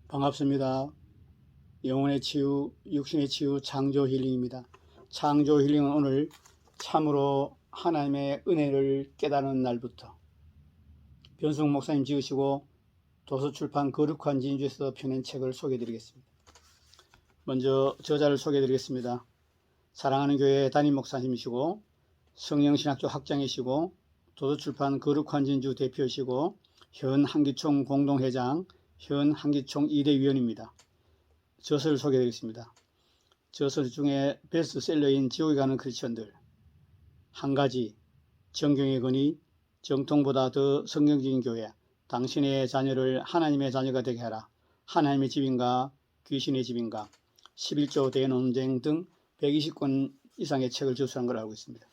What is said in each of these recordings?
반갑습니다. 영혼의 치유, 육신의 치유, 창조 힐링입니다. 창조 힐링은 오늘 참으로 하나님의 은혜를 깨달은 날부터 변승 목사님 지으시고 도서출판 거룩한 진주에서 펴낸 책을 소개해드리겠습니다. 먼저 저자를 소개해드리겠습니다. 사랑하는 교회 담임 목사님이시고 성령신학교 학장이시고 도서출판 거룩한 진주 대표이시고 현 한기총 공동회장, 현 한기총 2대 위원입니다. 저서를 소개해드리겠습니다. 저서 중에 베스트셀러인 지옥에 가는 크리스천들, 한 가지, 정경의 권위, 정통보다 더 성경적인 교회, 당신의 자녀를 하나님의 자녀가 되게 하라, 하나님의 집인가 귀신의 집인가, 11조 대논쟁 등 120권 이상의 책을 저술한 걸 알고 있습니다.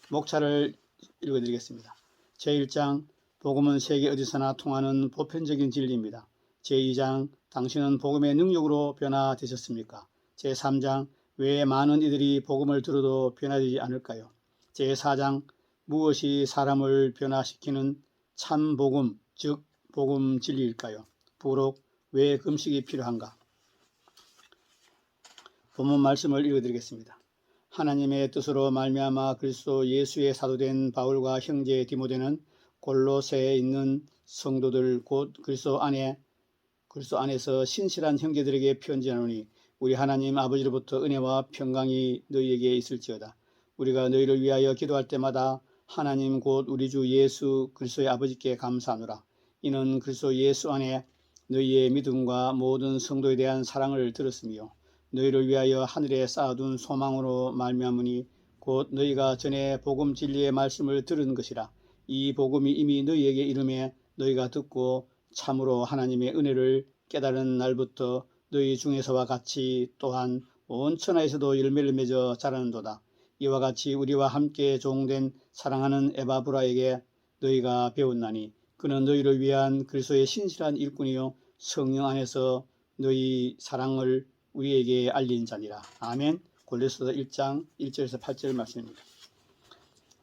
목차를 읽어드리겠습니다. 제1장, 복음은 세계 어디서나 통하는 보편적인 진리입니다. 제2장, 당신은 복음의 능력으로 변화되셨습니까? 제3장, 왜 많은 이들이 복음을 들어도 변화되지 않을까요? 제4장, 무엇이 사람을 변화시키는 참 복음, 즉 복음 진리일까요? 부록, 왜 금식이 필요한가? 본문 말씀을 읽어드리겠습니다. 하나님의 뜻으로 말미암아 그리스도 예수의 사도된 바울과 형제 디모데는 골로새에 있는 성도들 곧 그리스도 안에서 신실한 형제들에게 편지하노니 우리 하나님 아버지로부터 은혜와 평강이 너희에게 있을지어다. 우리가 너희를 위하여 기도할 때마다 하나님 곧 우리 주 예수 그리스도의 아버지께 감사하노라. 이는 그리스도 예수 안에 너희의 믿음과 모든 성도에 대한 사랑을 들었으며 너희를 위하여 하늘에 쌓아둔 소망으로 말미암으니 곧 너희가 전에 복음 진리의 말씀을 들은 것이라. 이 복음이 이미 너희에게 이름에 너희가 듣고 참으로 하나님의 은혜를 깨달은 날부터 너희 중에서와 같이 또한 온 천하에서도 열매를 맺어 자라는도다. 이와 같이 우리와 함께 종된 사랑하는 에바브라에게 너희가 배웠나니 그는 너희를 위한 그리스도의 신실한 일꾼이요 성령 안에서 너희 사랑을 우리에게 알린 자니라. 아멘. 골로새서 1장 1절에서 8절 말씀입니다.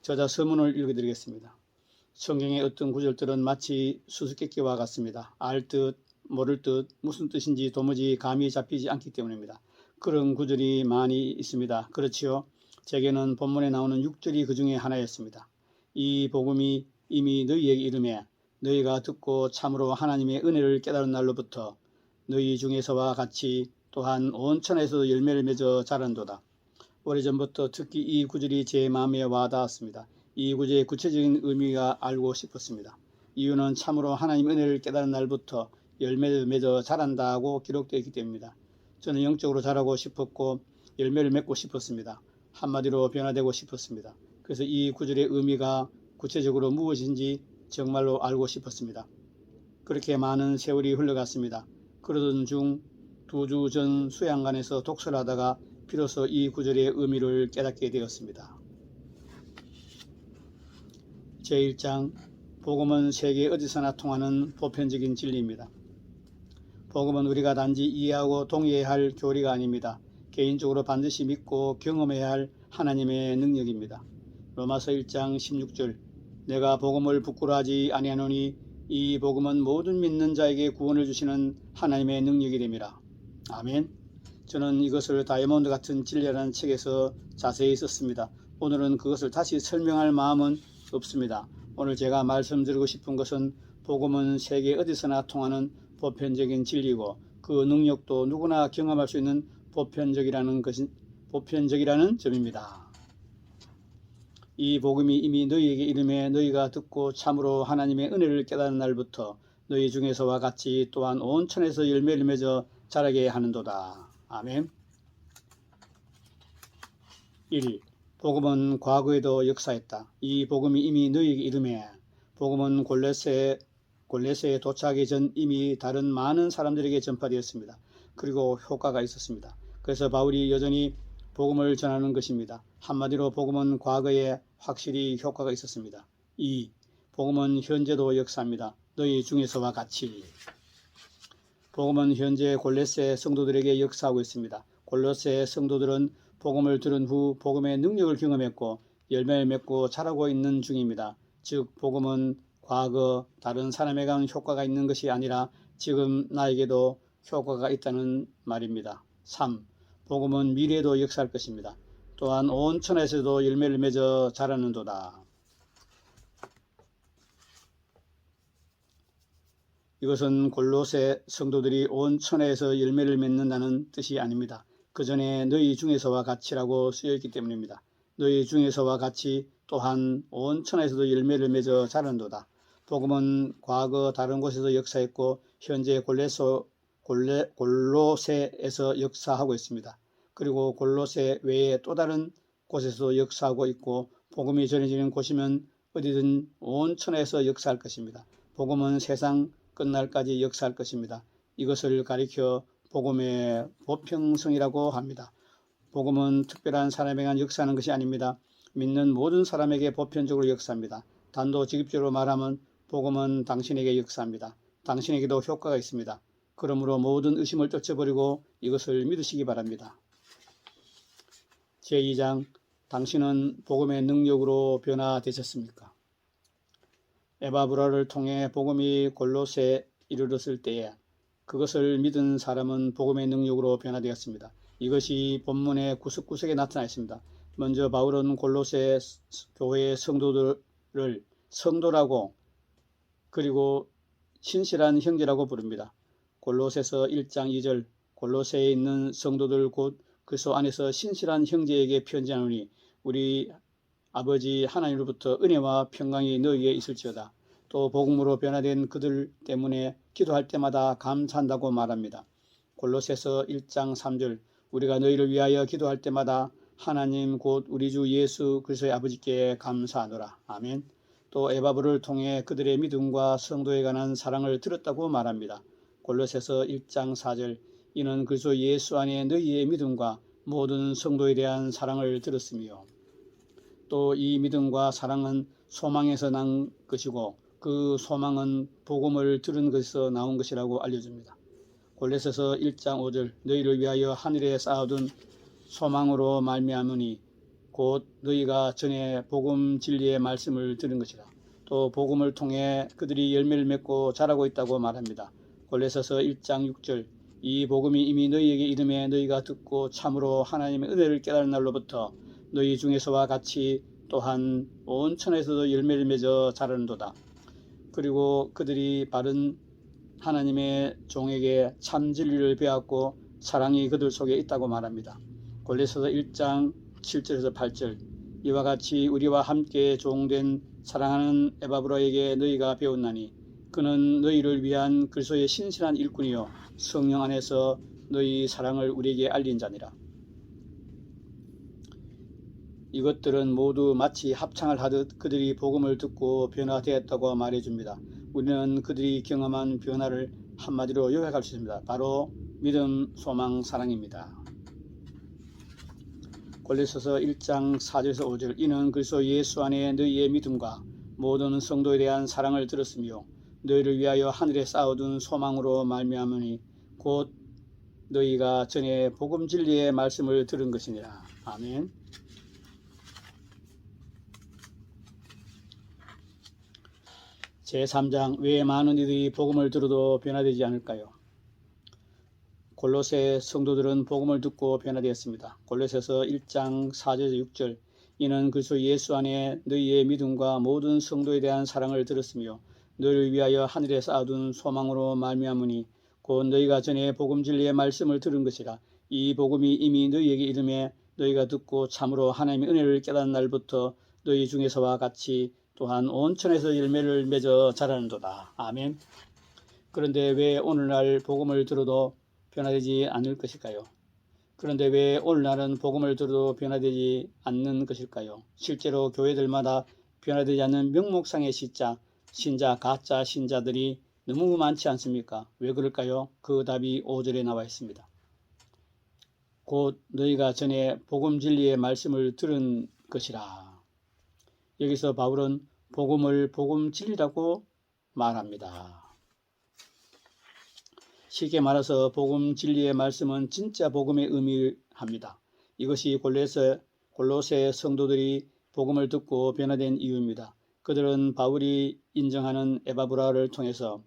저자 서문을 읽어드리겠습니다. 성경의 어떤 구절들은 마치 수수께끼와 같습니다. 알 듯 모를 듯 무슨 뜻인지 도무지 감이 잡히지 않기 때문입니다. 그런 구절이 많이 있습니다. 그렇지요. 제게는 본문에 나오는 6절이 그 중에 하나였습니다. 이 복음이 이미 너희에게 이름에 너희가 듣고 참으로 하나님의 은혜를 깨달은 날로부터 너희 중에서와 같이 또한 온 천하에서도 열매를 맺어 자란도다. 오래전부터 특히 이 구절이 제 마음에 와닿았습니다. 이 구절의 구체적인 의미가 알고 싶었습니다. 이유는 참으로 하나님 은혜를 깨달은 날부터 열매를 맺어 자란다고 기록되어 있기 때문입니다. 저는 영적으로 자라고 싶었고 열매를 맺고 싶었습니다. 한마디로 변화되고 싶었습니다. 그래서 이 구절의 의미가 구체적으로 무엇인지 정말로 알고 싶었습니다. 그렇게 많은 세월이 흘러갔습니다. 그러던 중 2주 전 수양관에서 독서를 하다가 비로소 이 구절의 의미를 깨닫게 되었습니다. 제1장, 복음은 세계 어디서나 통하는 보편적인 진리입니다. 복음은 우리가 단지 이해하고 동의해야 할 교리가 아닙니다. 개인적으로 반드시 믿고 경험해야 할 하나님의 능력입니다. 로마서 1장 16절, 내가 복음을 부끄러워하지 아니하노니 이 복음은 모든 믿는 자에게 구원을 주시는 하나님의 능력이 됨이라. 아멘. 저는 이것을 다이아몬드 같은 진리라는 책에서 자세히 썼습니다. 오늘은 그것을 다시 설명할 마음은 없습니다. 오늘 제가 말씀드리고 싶은 것은 복음은 세계 어디서나 통하는 보편적인 진리고 그 능력도 누구나 경험할 수 있는 보편적이라는 점입니다. 이 복음이 이미 너희에게 이름에 너희가 듣고 참으로 하나님의 은혜를 깨닫는 날부터 너희 중에서와 같이 또한 온 천에서 열매를 맺어 자라게 하는도다. 아멘. 1. 복음은 과거에도 역사했다. 이 복음이 이미 너희에게 이름에 복음은 골로새에 도착하기 전 이미 다른 많은 사람들에게 전파되었습니다. 그리고 효과가 있었습니다. 그래서 바울이 여전히 복음을 전하는 것입니다. 한마디로 복음은 과거에 확실히 효과가 있었습니다. 2. 복음은 현재도 역사합니다. 너희 중에서와 같이. 복음은 현재 골로새 성도들에게 역사하고 있습니다. 골로새 성도들은 복음을 들은 후 복음의 능력을 경험했고 열매를 맺고 자라고 있는 중입니다. 즉 복음은 과거 다른 사람에 관한 효과가 있는 것이 아니라 지금 나에게도 효과가 있다는 말입니다. 3. 복음은 미래에도 역사할 것입니다. 또한 온 천하에서도 열매를 맺어 자라는도다. 이것은 골로새 성도들이 온 천하에서 열매를 맺는다는 뜻이 아닙니다. 그 전에 너희 중에서와 같이라고 쓰여있기 때문입니다. 너희 중에서와 같이 또한 온 천하에서도 열매를 맺어 자란도다. 복음은 과거 다른 곳에서 역사했고 현재 골로새에서 역사하고 있습니다. 그리고 골로새 외에 또 다른 곳에서도 역사하고 있고 복음이 전해지는 곳이면 어디든 온 천하에서 역사할 것입니다. 복음은 세상 끝날까지 역사할 것입니다. 이것을 가리켜 복음의 보평성이라고 합니다. 복음은 특별한 사람에게만 역사하는 것이 아닙니다. 믿는 모든 사람에게 보편적으로 역사합니다. 단도직입적으로 말하면 복음은 당신에게 역사합니다. 당신에게도 효과가 있습니다. 그러므로 모든 의심을 쫓아버리고 이것을 믿으시기 바랍니다. 제2장, 당신은 복음의 능력으로 변화되셨습니까? 에바브라를 통해 복음이 골로새에 이르렀을 때에 그것을 믿은 사람은 복음의 능력으로 변화되었습니다. 이것이 본문의 구석구석에 나타나 있습니다. 먼저 바울은 골로새 교회의 성도들을 성도라고 그리고 신실한 형제라고 부릅니다. 골로새서 1장 2절, 골로새에 있는 성도들 곧 그리스도 안에서 신실한 형제에게 편지하노니 우리 아버지 하나님으로부터 은혜와 평강이 너희에게 있을지어다. 또 복음으로 변화된 그들 때문에 기도할 때마다 감사한다고 말합니다. 골로새서 1장 3절, 우리가 너희를 위하여 기도할 때마다 하나님 곧 우리 주 예수 그리스도의 아버지께 감사하노라. 아멘. 또 에바브를 통해 그들의 믿음과 성도에 관한 사랑을 들었다고 말합니다. 골로새서 1장 4절, 이는 그리스도 예수 안에 너희의 믿음과 모든 성도에 대한 사랑을 들었으며 또 이 믿음과 사랑은 소망에서 난 것이고 그 소망은 복음을 들은 것에서 나온 것이라고 알려줍니다. 골로새서 1장 5절, 너희를 위하여 하늘에 쌓아둔 소망으로 말미암으니 곧 너희가 전에 복음 진리의 말씀을 들은 것이라. 또 복음을 통해 그들이 열매를 맺고 자라고 있다고 말합니다. 골로새서 1장 6절, 이 복음이 이미 너희에게 이름에 너희가 듣고 참으로 하나님의 은혜를 깨달은 날로부터 너희 중에서와 같이 또한 온 천하에서도 열매를 맺어 자라는도다. 그리고 그들이 바른 하나님의 종에게 참 진리를 배웠고 사랑이 그들 속에 있다고 말합니다. 골로새서 1장 7절에서 8절, 이와 같이 우리와 함께 종된 사랑하는 에바브라에게 너희가 배웠나니 그는 너희를 위한 그리스도의 신실한 일꾼이요 성령 안에서 너희 사랑을 우리에게 알린 자니라. 이것들은 모두 마치 합창을 하듯 그들이 복음을 듣고 변화되었다고 말해줍니다. 우리는 그들이 경험한 변화를 한마디로 요약할 수 있습니다. 바로 믿음, 소망, 사랑입니다. 골로새서 1장 4절에서 5절, 이는 그리스도 예수 안에 너희의 믿음과 모든 성도에 대한 사랑을 들었으며 너희를 위하여 하늘에 쌓아둔 소망으로 말미암으니 곧 너희가 전에 복음 진리의 말씀을 들은 것이니라. 아멘. 제3장, 왜 많은 이들이 복음을 들어도 변화되지 않을까요? 골로새 성도들은 복음을 듣고 변화되었습니다. 골로새서 1장 4절에서 6절, 이는 그리스도 예수 안에 너희의 믿음과 모든 성도에 대한 사랑을 들었으며 너희를 위하여 하늘에 쌓아둔 소망으로 말미암으니 곧 너희가 전에 복음 진리의 말씀을 들은 것이라. 이 복음이 이미 너희에게 이름에 너희가 듣고 참으로 하나님의 은혜를 깨닫는 날부터 너희 중에서와 같이 또한 온 천에서 열매를 맺어 자라는도다. 아멘. 그런데 왜 오늘날 복음을 들어도 변화되지 않을 것일까요? 그런데 왜 오늘날은 복음을 들어도 변화되지 않는 것일까요? 실제로 교회들마다 변화되지 않는 명목상의 신자, 가짜 신자들이 너무 많지 않습니까? 왜 그럴까요? 그 답이 5절에 나와 있습니다. 곧 너희가 전에 복음 진리의 말씀을 들은 것이라. 여기서 바울은 복음을 복음 진리라고 말합니다. 쉽게 말해서 복음 진리의 말씀은 진짜 복음의 의미합니다. 이것이 골로새 성도들이 복음을 듣고 변화된 이유입니다. 그들은 바울이 인정하는 에바브라를 통해서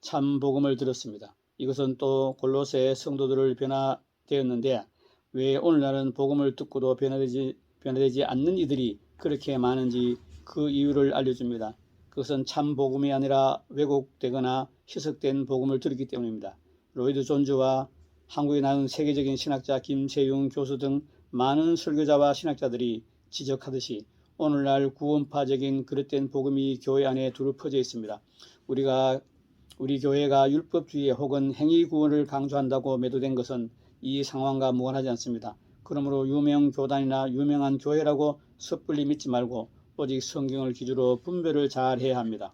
참 복음을 들었습니다. 이것은 또 골로새 성도들을 변화되었는데 왜 오늘날은 복음을 듣고도 변화되지 않는 이들이 그렇게 많은지 그 이유를 알려줍니다. 그것은 참 복음이 아니라 왜곡되거나 희석된 복음을 들었기 때문입니다. 로이드 존즈와 한국에 나온 세계적인 신학자 김세용 교수 등 많은 설교자와 신학자들이 지적하듯이 오늘날 구원파적인 그릇된 복음이 교회 안에 두루 퍼져 있습니다. 우리 교회가 율법주의 혹은 행위구원을 강조한다고 매도된 것은 이 상황과 무관하지 않습니다. 그러므로 유명 교단이나 유명한 교회라고 섣불리 믿지 말고 오직 성경을 기준으로 분별을 잘 해야 합니다.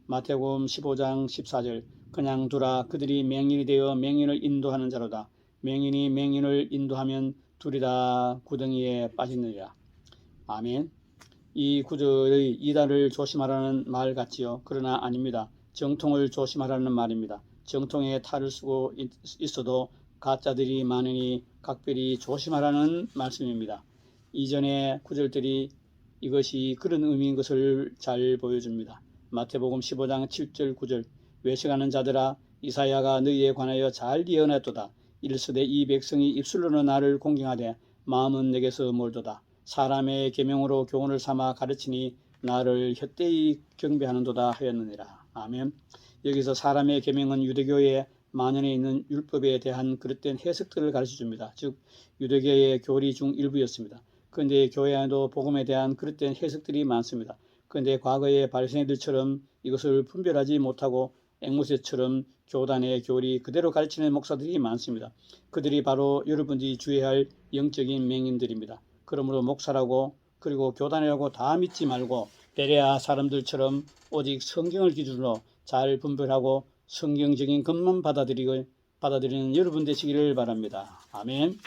마태복음 15장 14절 그냥 두라 그들이 맹인이 되어 맹인을 인도하는 자로다. 맹인이 맹인을 인도하면 둘이 다 구덩이에 빠지느니라. 아멘. 이 구절의 이단을 조심하라는 말 같지요. 그러나 아닙니다. 정통을 조심하라는 말입니다. 정통에 탈을 쓰고 있어도 가짜들이 많으니 각별히 조심하라는 말씀입니다. 이전의 구절들이 이것이 그런 의미인 것을 잘 보여줍니다. 마태복음 15장 7절 9절 외식하는 자들아 이사야가 너희에 관하여 잘 예언했도다. 이르시되 이 백성이 입술로는 나를 공경하되 마음은 내게서 멀도다. 사람의 계명으로 교훈을 삼아 가르치니 나를 헛되이 경배하는도다 하였느니라. 아멘. 여기서 사람의 계명은 유대교의 만연에 있는 율법에 대한 그릇된 해석들을 가르쳐줍니다. 즉 유대교의 교리 중 일부였습니다. 그런데 교회 안에도 복음에 대한 그릇된 해석들이 많습니다. 그런데 과거의 바리새인들처럼 이것을 분별하지 못하고 앵무새처럼 교단의 교리 그대로 가르치는 목사들이 많습니다. 그들이 바로 여러분들이 주의해야 할 영적인 맹인들입니다. 그러므로 목사라고 그리고 교단이라고 다 믿지 말고 베레아 사람들처럼 오직 성경을 기준으로 잘 분별하고 성경적인 것만 받아들이는 여러분 되시기를 바랍니다. 아멘.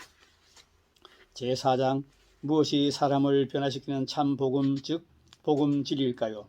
제4장 무엇이 사람을 변화시키는 참 복음 즉 복음 진리일까요?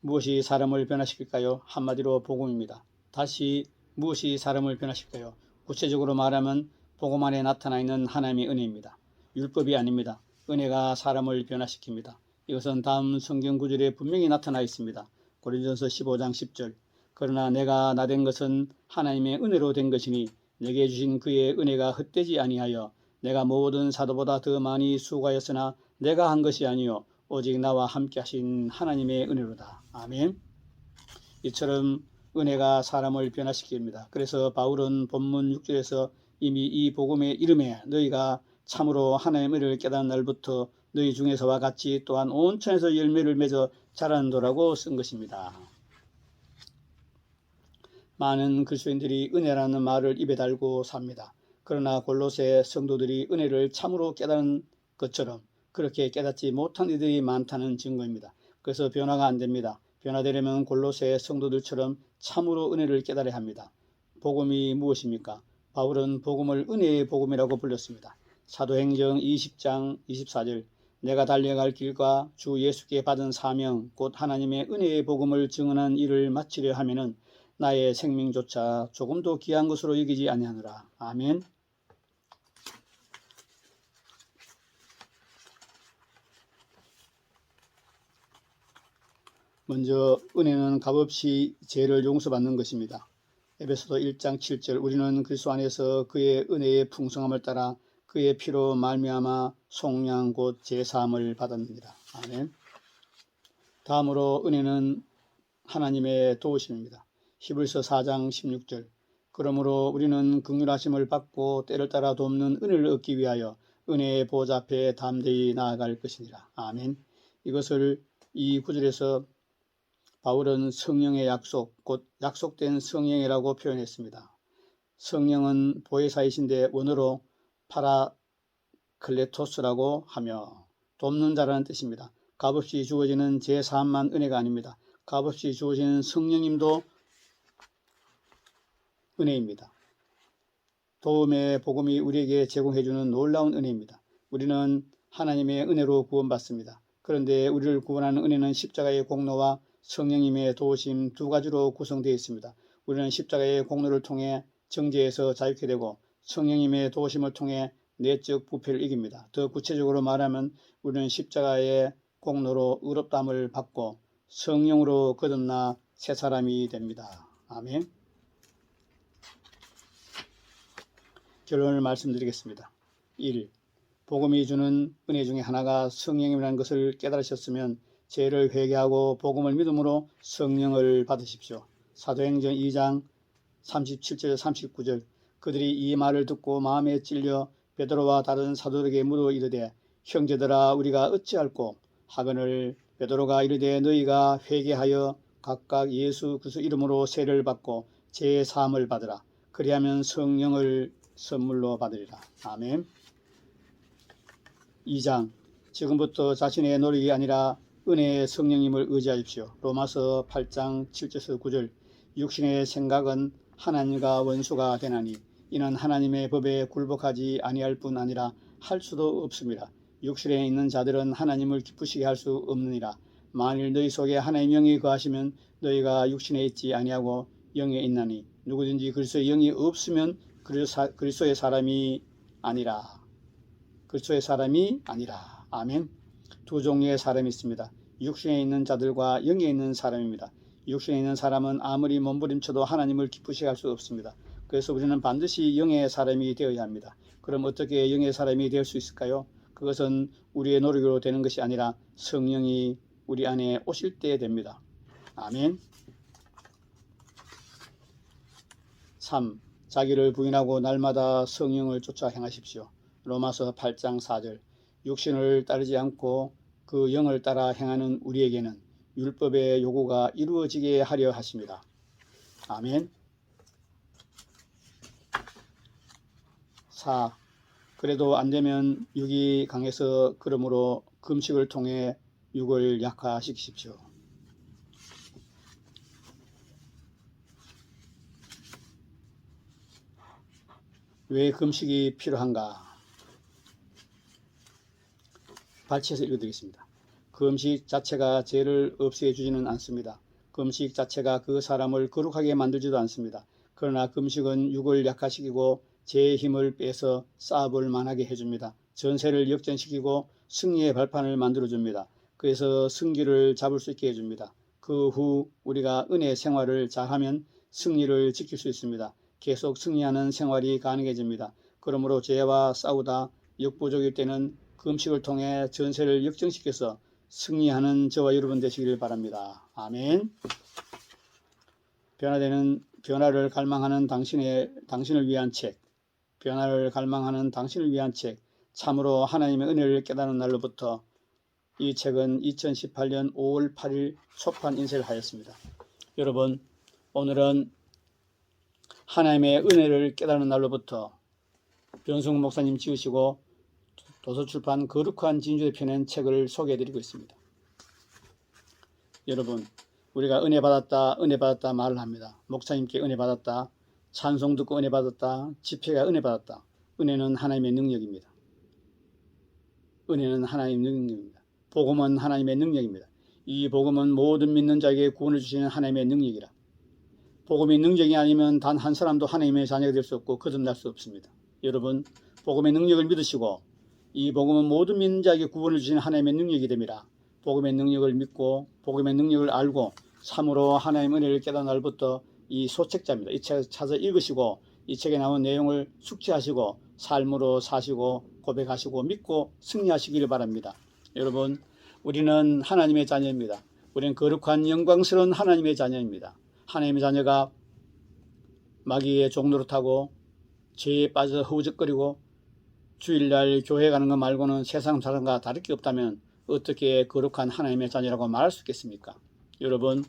무엇이 사람을 변화시킬까요? 한마디로 복음입니다. 다시 무엇이 사람을 변화시킬까요? 구체적으로 말하면 복음 안에 나타나 있는 하나님의 은혜입니다. 율법이 아닙니다. 은혜가 사람을 변화시킵니다. 이것은 다음 성경 구절에 분명히 나타나 있습니다. 고린도전서 15장 10절 그러나 내가 나된 것은 하나님의 은혜로 된 것이니 내게 주신 그의 은혜가 헛되지 아니하여 내가 모든 사도보다 더 많이 수고하였으나 내가 한 것이 아니요 오직 나와 함께 하신 하나님의 은혜로다. 아멘. 이처럼 은혜가 사람을 변화시킵니다. 그래서 바울은 본문 6절에서 이미 이 복음의 이름에 너희가 참으로 하나님의 은혜를 깨닫는 날부터 너희 중에서와 같이 또한 온 천에서 열매를 맺어 자라는도라고 쓴 것입니다. 많은 그리스도인들이 은혜라는 말을 입에 달고 삽니다. 그러나 골로새 성도들이 은혜를 참으로 깨닫는 것처럼 그렇게 깨닫지 못한 이들이 많다는 증거입니다. 그래서 변화가 안 됩니다. 변화되려면 골로새 성도들처럼 참으로 은혜를 깨달아야 합니다. 복음이 무엇입니까? 바울은 복음을 은혜의 복음이라고 불렀습니다. 사도행전 20장 24절 내가 달려갈 길과 주 예수께 받은 사명 곧 하나님의 은혜의 복음을 증언한 일을 마치려 하면은 나의 생명조차 조금도 귀한 것으로 여기지 아니하노라. 아멘. 먼저 은혜는 값없이 죄를 용서받는 것입니다. 에베소서 1장 7절 우리는 그리스도 안에서 그의 은혜의 풍성함을 따라 그의 피로 말미암아 속량 곧 제사함을 받았느니라. 아멘. 다음으로 은혜는 하나님의 도우심입니다. 히브리서 4장 16절 그러므로 우리는 긍휼하심을 받고 때를 따라 돕는 은혜를 얻기 위하여 은혜의 보좌 앞에 담대히 나아갈 것이니라. 아멘. 이것을 이 구절에서 바울은 성령의 약속, 곧 약속된 성령이라고 표현했습니다. 성령은 보혜사이신데 원어로 파라클레토스라고 하며 돕는 자라는 뜻입니다. 값없이 주어지는 제3만 은혜가 아닙니다. 값없이 주어지는 성령님도 은혜입니다. 도움의 복음이 우리에게 제공해주는 놀라운 은혜입니다. 우리는 하나님의 은혜로 구원받습니다. 그런데 우리를 구원하는 은혜는 십자가의 공로와 성령님의 도우심 두 가지로 구성되어 있습니다. 우리는 십자가의 공로를 통해 정죄에서 자유케 되고 성령님의 도우심을 통해 내적 부패를 이깁니다. 더 구체적으로 말하면 우리는 십자가의 공로로 의롭다함을 받고 성령으로 거듭나 새 사람이 됩니다. 아멘. 결론을 말씀드리겠습니다. 1. 복음이 주는 은혜 중에 하나가 성령이라는 것을 깨달으셨으면 죄를 회개하고 복음을 믿음으로 성령을 받으십시오. 사도행전 2장 37절 39절 그들이 이 말을 듣고 마음에 찔려 베드로와 다른 사도들에게 물어 이르되 형제들아 우리가 어찌할꼬 하거늘 베드로가 이르되 너희가 회개하여 각각 예수 그리스도 이름으로 세례를 받고 죄 사함을 받으라. 그리하면 성령을 선물로 받으리라. 아멘. 2장 지금부터 자신의 노력이 아니라 은혜의 성령님을 의지하십시오. 로마서 8장 7절에서 9절 육신의 생각은 하나님과 원수가 되나니 이는 하나님의 법에 굴복하지 아니할 뿐 아니라 할 수도 없습니다. 육신에 있는 자들은 하나님을 기쁘시게 할 수 없느니라. 만일 너희 속에 하나님의 영이 거하시면 너희가 육신에 있지 아니하고 영에 있나니 누구든지 그리스도의 영이 없으면 그리스도의 사람이 아니라. 그리스도의 사람이 아니라. 아멘. 두 종류의 사람이 있습니다. 육신에 있는 자들과 영에 있는 사람입니다. 육신에 있는 사람은 아무리 몸부림쳐도 하나님을 기쁘시게 할 수 없습니다. 그래서 우리는 반드시 영의 사람이 되어야 합니다. 그럼 어떻게 영의 사람이 될 수 있을까요? 그것은 우리의 노력으로 되는 것이 아니라 성령이 우리 안에 오실 때 됩니다. 아멘. 3. 자기를 부인하고 날마다 성령을 쫓아 행하십시오. 로마서 8장 4절 육신을 따르지 않고 그 영을 따라 행하는 우리에게는 율법의 요구가 이루어지게 하려 하십니다. 아멘. 4. 그래도 안되면 육이 강해서 그러므로 금식을 통해 육을 약화시키십시오. 왜 금식이 필요한가? 발췌해서 읽어드리겠습니다. 금식 자체가 죄를 없애주지는 않습니다. 금식 자체가 그 사람을 거룩하게 만들지도 않습니다. 그러나 금식은 육을 약화시키고 죄의 힘을 빼서 싸움을 만하게 해줍니다. 전세를 역전시키고 승리의 발판을 만들어줍니다. 그래서 승기를 잡을 수 있게 해줍니다. 그 후 우리가 은혜 생활을 잘하면 승리를 지킬 수 있습니다. 계속 승리하는 생활이 가능해집니다. 그러므로 죄와 싸우다 역부족일 때는 금식을 통해 전세를 역전시켜서 승리하는 저와 여러분 되시기를 바랍니다. 아멘. 변화를 갈망하는 당신을 위한 책. 변화를 갈망하는 당신을 위한 책. 참으로 하나님의 은혜를 깨닫는 날로부터 이 책은 2018년 5월 8일 초판 인쇄를 하였습니다. 여러분, 오늘은 하나님의 은혜를 깨닫는 날로부터 변승훈 목사님 지으시고 도서출판 거룩한 진주에 펴낸 책을 소개해드리고 있습니다. 여러분, 우리가 은혜 받았다 말을 합니다. 목사님께 은혜 받았다, 찬송 듣고 은혜 받았다, 집회가 은혜 받았다. 은혜는 하나님의 능력입니다. 은혜는 하나님의 능력입니다. 복음은 하나님의 능력입니다. 이 복음은 모든 믿는 자에게 구원을 주시는 하나님의 능력이라. 복음이 능력이 아니면 단 한 사람도 하나님의 자녀가 될 수 없고 거듭날 수 없습니다. 여러분, 복음의 능력을 믿으시고 이 복음은 모든 믿는 자에게 구원을 주시는 하나님의 능력이 됩니다. 복음의 능력을 믿고 복음의 능력을 알고 참으로 하나님의 은혜를 깨닫는 날부터 이 소책자입니다. 이 책을 찾아 읽으시고 이 책에 나온 내용을 숙지하시고 삶으로 사시고 고백하시고 믿고 승리하시기를 바랍니다. 여러분, 우리는 하나님의 자녀입니다. 우리는 거룩한 영광스러운 하나님의 자녀입니다. 하나님의 자녀가 마귀의 종노릇하고 죄에 빠져 허우적거리고 주일날 교회 가는 것 말고는 세상 사람과 다를 게 없다면 어떻게 거룩한 하나님의 자녀라고 말할 수 있겠습니까? 여러분,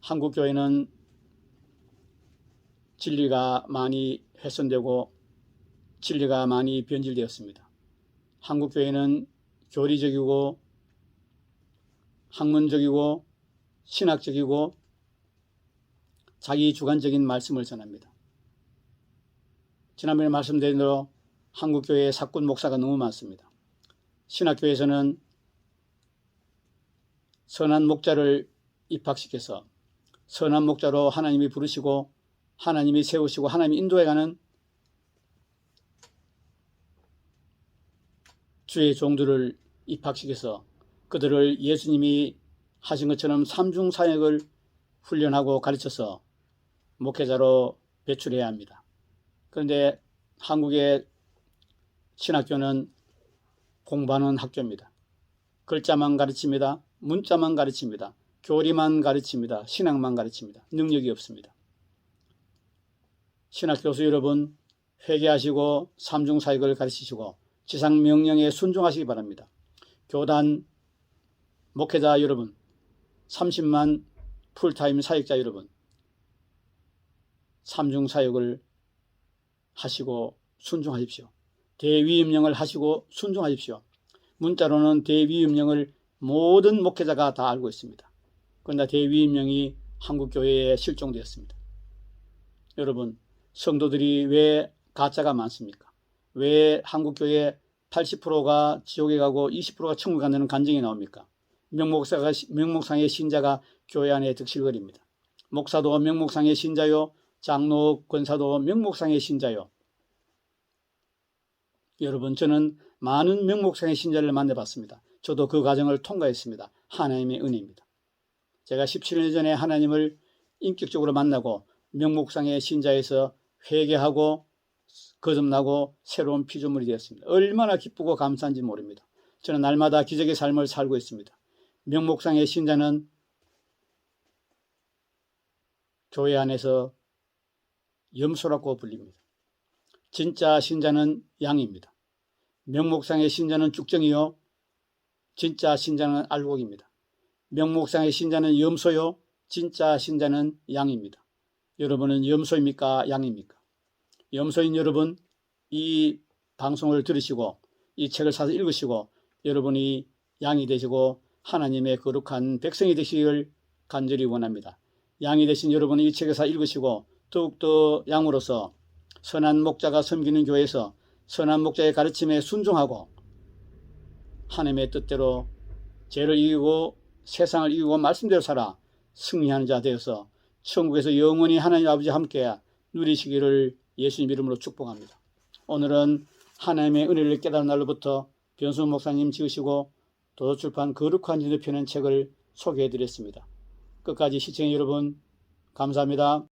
한국 교회는 진리가 많이 훼손되고 진리가 많이 변질되었습니다. 한국 교회는 교리적이고 학문적이고 신학적이고 자기 주관적인 말씀을 전합니다. 지난번에 말씀드린 대로 한국교회에 사꾼 목사가 너무 많습니다. 신학교에서는 선한 목자를 입학시켜서 선한 목자로 하나님이 부르시고 하나님이 세우시고 하나님이 인도해가는 주의 종들을 입학시켜서 그들을 예수님이 하신 것처럼 삼중사역을 훈련하고 가르쳐서 목회자로 배출해야 합니다. 그런데 한국의 신학교는 공부하는 학교입니다. 글자만 가르칩니다. 문자만 가르칩니다. 교리만 가르칩니다. 신학만 가르칩니다. 능력이 없습니다. 신학교수 여러분, 회개하시고 삼중사역을 가르치시고 지상명령에 순종하시기 바랍니다. 교단 목회자 여러분, 30만 풀타임 사역자 여러분, 삼중사역을 하시고 순종하십시오. 대위임령을 하시고 순종하십시오. 문자로는 대위임령을 모든 목회자가 다 알고 있습니다. 그러나 대위임령이 한국교회에 실종되었습니다. 여러분, 성도들이 왜 가짜가 많습니까? 왜 한국교회 80%가 지옥에 가고 20%가 천국에 간다는 간증이 나옵니까? 명목상의 신자가 교회 안에 득실거립니다. 목사도 명목상의 신자요, 장로, 권사도 명목상의 신자요. 여러분, 저는 많은 명목상의 신자를 만나봤습니다. 저도 그 과정을 통과했습니다. 하나님의 은혜입니다. 제가 17년 전에 하나님을 인격적으로 만나고 명목상의 신자에서 회개하고 거듭나고 새로운 피조물이 되었습니다. 얼마나 기쁘고 감사한지 모릅니다. 저는 날마다 기적의 삶을 살고 있습니다. 명목상의 신자는 교회 안에서 염소라고 불립니다. 진짜 신자는 양입니다. 명목상의 신자는 쭉정이요, 진짜 신자는 알곡입니다. 명목상의 신자는 염소요, 진짜 신자는 양입니다. 여러분은 염소입니까? 양입니까? 염소인 여러분, 이 방송을 들으시고 이 책을 사서 읽으시고 여러분이 양이 되시고 하나님의 거룩한 백성이 되시기를 간절히 원합니다. 양이 되신 여러분은 이 책에서 읽으시고 더욱더 양으로서 선한 목자가 섬기는 교회에서 선한 목자의 가르침에 순종하고 하나님의 뜻대로 죄를 이기고 세상을 이기고 말씀대로 살아 승리하는 자 되어서 천국에서 영원히 하나님 아버지와 함께 누리시기를 예수님 이름으로 축복합니다. 오늘은 하나님의 은혜를 깨달은 날로부터 변수 목사님 지으시고 도서출판 거룩한 진도 펴는 책을 소개해드렸습니다. 끝까지 시청해 여러분 감사합니다.